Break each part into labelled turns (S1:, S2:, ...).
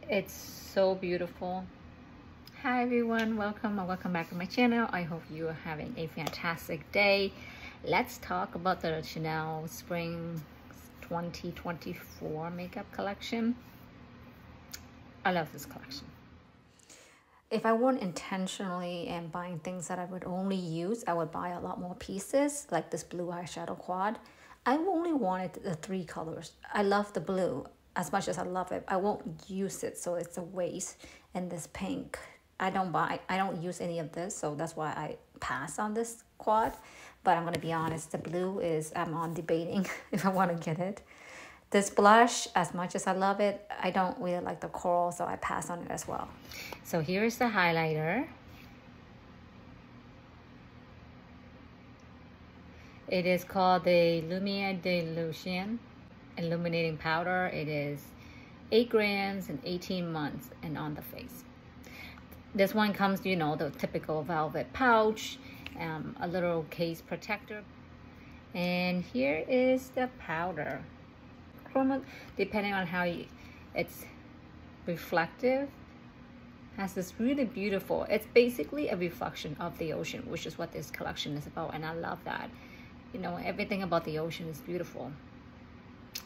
S1: It's so beautiful. Hi everyone, welcome or welcome back to my channel. I hope you are having a fantastic day. Let's talk about the Chanel Spring 2024 makeup collection. I love this collection. If I weren't intentionally and buying things that I would only use, I would buy a lot more pieces, like this blue eyeshadow quad. I only wanted the 3 colors. I love the blue. As much as I love it, I won't use it, so it's a waste. And this pink, I don't use any of this, so that's why I pass on this quad. But I'm gonna be honest, the blue is, I'm on debating if I wanna get it. This blush, as much as I love it, I don't really like the coral, so I pass on it as well. So here's the highlighter. It is called the LUMIÈRE de L'OCÉAN illuminating powder. It is 8 grams and 18 months and on the face. This one comes, you know, the typical velvet pouch, a little case protector. And here is the powder. Depending on how it's reflective, has this really beautiful, it's basically a reflection of the ocean, which is what this collection is about, and I love that. You know, everything about the ocean is beautiful,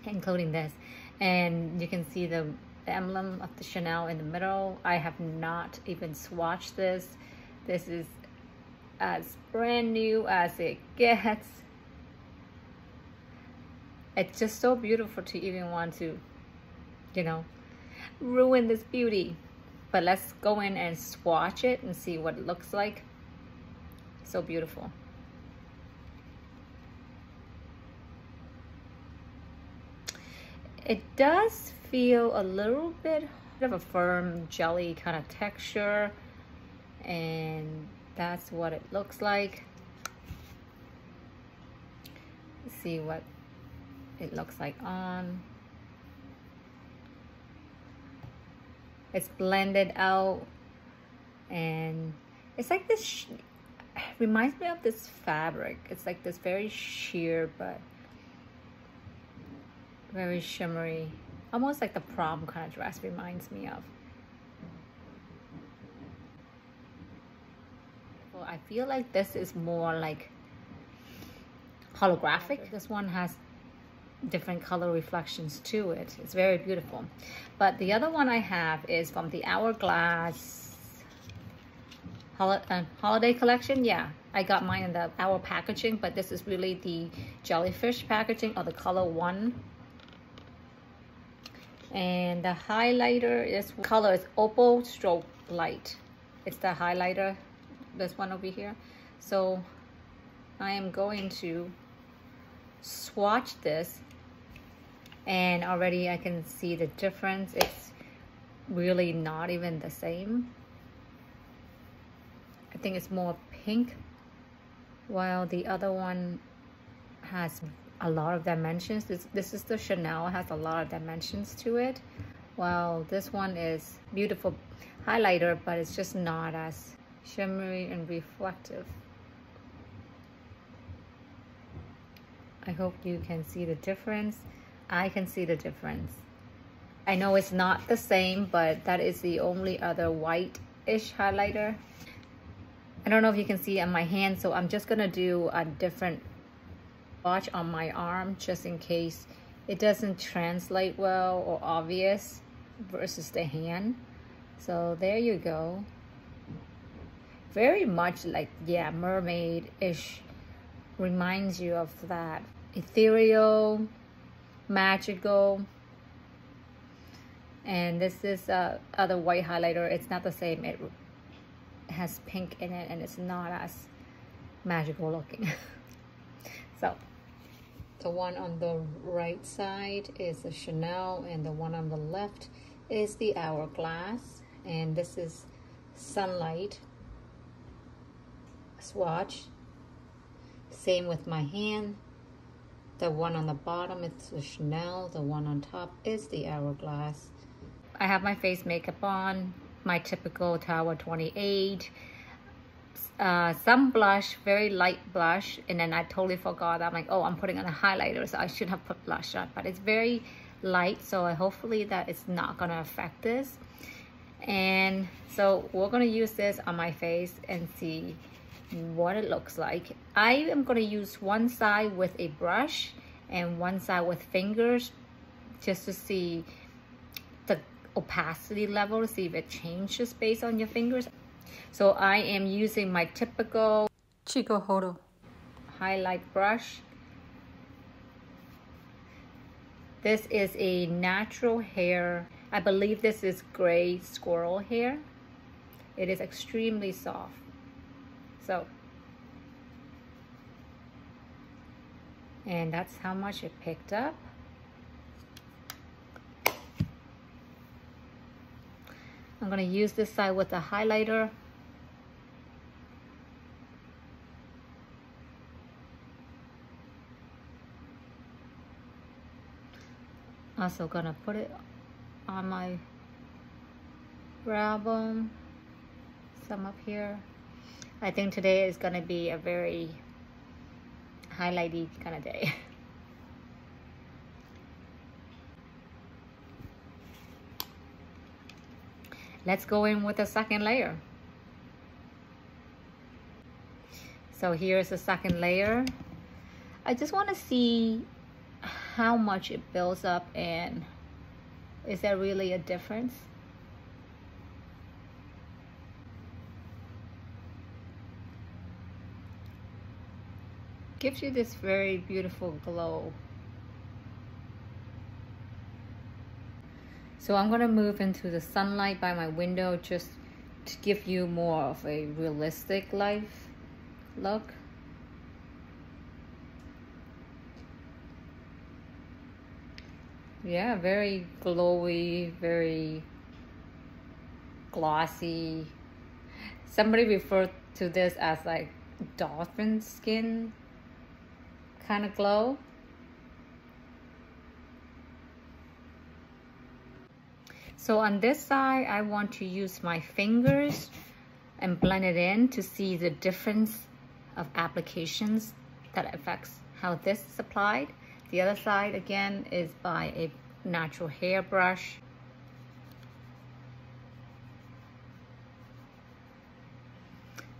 S1: including this. And you can see the emblem of the Chanel in the middle. I have not even swatched this. This is as brand new as it gets. It's just so beautiful to even want to, you know, ruin this beauty. But let's go in and swatch it and see what it looks like. So beautiful. It does feel a little bit of a firm jelly kind of texture, and that's what it looks like. Let's see what it looks like on. It's blended out, and it's like this, reminds me of this fabric. It's like this very sheer but very shimmery, almost like the prom kind of dress reminds me of. Well, I feel like this is more like holographic. This one has different color reflections to it. It's very beautiful. But the other one I have is from the Hourglass holiday collection. Yeah, I got mine in the Hour packaging, but this is really the jellyfish packaging, or the color 1. And the highlighter is, color is Opal Stroke Light. It's the highlighter, this one over here. So I am going to swatch this, and already I can see the difference. It's really not even the same. I think it's more pink, while the other one has a lot of dimensions. This is the Chanel, has a lot of dimensions to it, while this one is beautiful highlighter, but it's just not as shimmery and reflective. I hope you can see the difference. I can see the difference. I know it's not the same, but that is the only other white-ish highlighter. I don't know if you can see on my hand, so I'm just gonna do a different swatch on my arm, just in case it doesn't translate well or obvious versus the hand. So there you go. Very much like, yeah, mermaid-ish. Reminds you of that. Ethereal, magical. And this is other white highlighter. It's not the same. It has pink in it, and it's not as magical looking. So the one on the right side is the Chanel, and the one on the left is the Hourglass. And this is Sunlight swatch. Same with my hand. The one on the bottom is the Chanel. The one on top is the Hourglass. I have my face makeup on, my typical Tower 28. Some blush, very light blush, and then I totally forgot. I'm like, oh, I'm putting on a highlighter, so I should have put blush on. But it's very light, so hopefully that it's not gonna affect this. And so we're gonna use this on my face and see what it looks like. I am gonna use one side with a brush and one side with fingers just to see the opacity level, to see if it changes based on your fingers. So I am using my typical Chikohoro highlight brush. This is a natural hair. I believe this is gray squirrel hair. It is extremely soft. So, and that's how much it picked up. I'm gonna use this side with the highlighter. Also gonna put it on my brow bone, some up here. I think today is gonna be a very highlighty kind of day. Let's go in with the second layer. So here's the second layer. I just want to see how much it builds up, and is there really a difference? Gives you this very beautiful glow. So I'm gonna move into the sunlight by my window just to give you more of a realistic life look. Yeah, very glowy, very glossy. Somebody referred to this as like dolphin skin kind of glow. So on this side, I want to use my fingers and blend it in to see the difference of applications that affects how this is applied. The other side, again, is by a natural hair brush.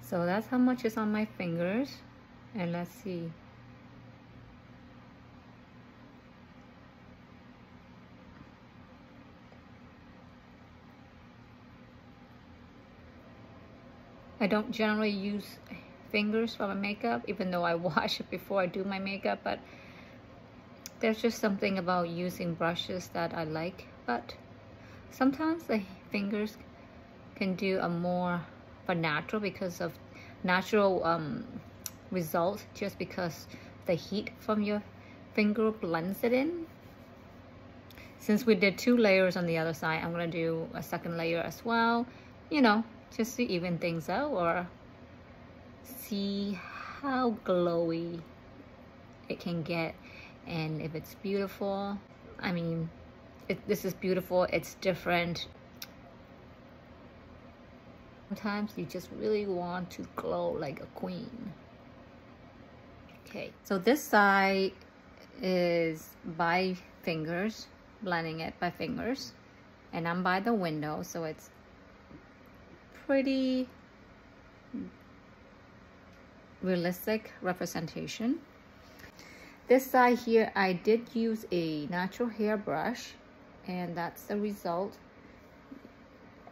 S1: So that's how much is on my fingers. And let's see. I don't generally use fingers for my makeup, even though I wash it before I do my makeup, but there's just something about using brushes that I like. But sometimes the fingers can do a more for natural, because of natural results, just because the heat from your finger blends it in. Since we did 2 layers on the other side, I'm gonna do a second layer as well, you know, just to even things out or see how glowy it can get. And if it's beautiful, I mean, this is beautiful, it's different. Sometimes you just really want to glow like a queen. Okay, so this side is by fingers, blending it by fingers, and I'm by the window, so it's pretty realistic representation. This side here, I did use a natural hair brush, and that's the result.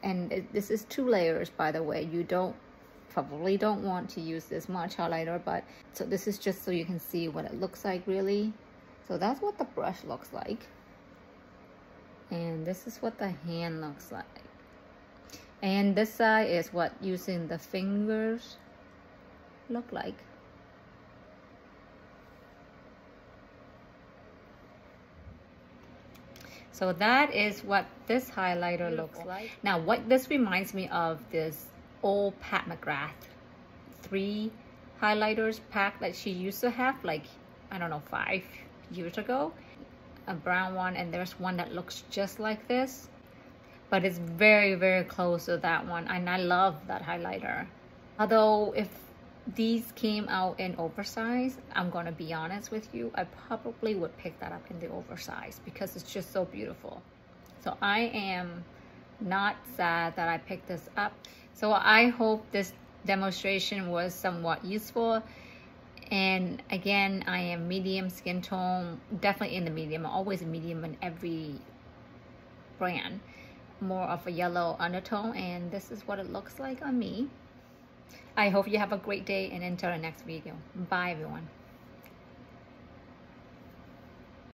S1: And this is 2 layers, by the way. You probably don't want to use this much highlighter, but so this is just so you can see what it looks like really. So that's what the brush looks like, and this is what the hand looks like. And this side is what using the fingers look like. So that is what this highlighter looks like. Now, what this reminds me of this old Pat McGrath 3 highlighters pack that she used to have, like, I don't know, 5 years ago. A brown one, and there's one that looks just like this, but it's very, very close to that one, and I love that highlighter. Although if these came out in oversized, I'm gonna be honest with you, I probably would pick that up in the oversized because it's just so beautiful. So I am not sad that I picked this up. So I hope this demonstration was somewhat useful. And again, I am medium skin tone, definitely in the medium, always a medium in every brand. More of a yellow undertone, and this is what it looks like on me. I hope you have a great day, and until the next video. Bye everyone.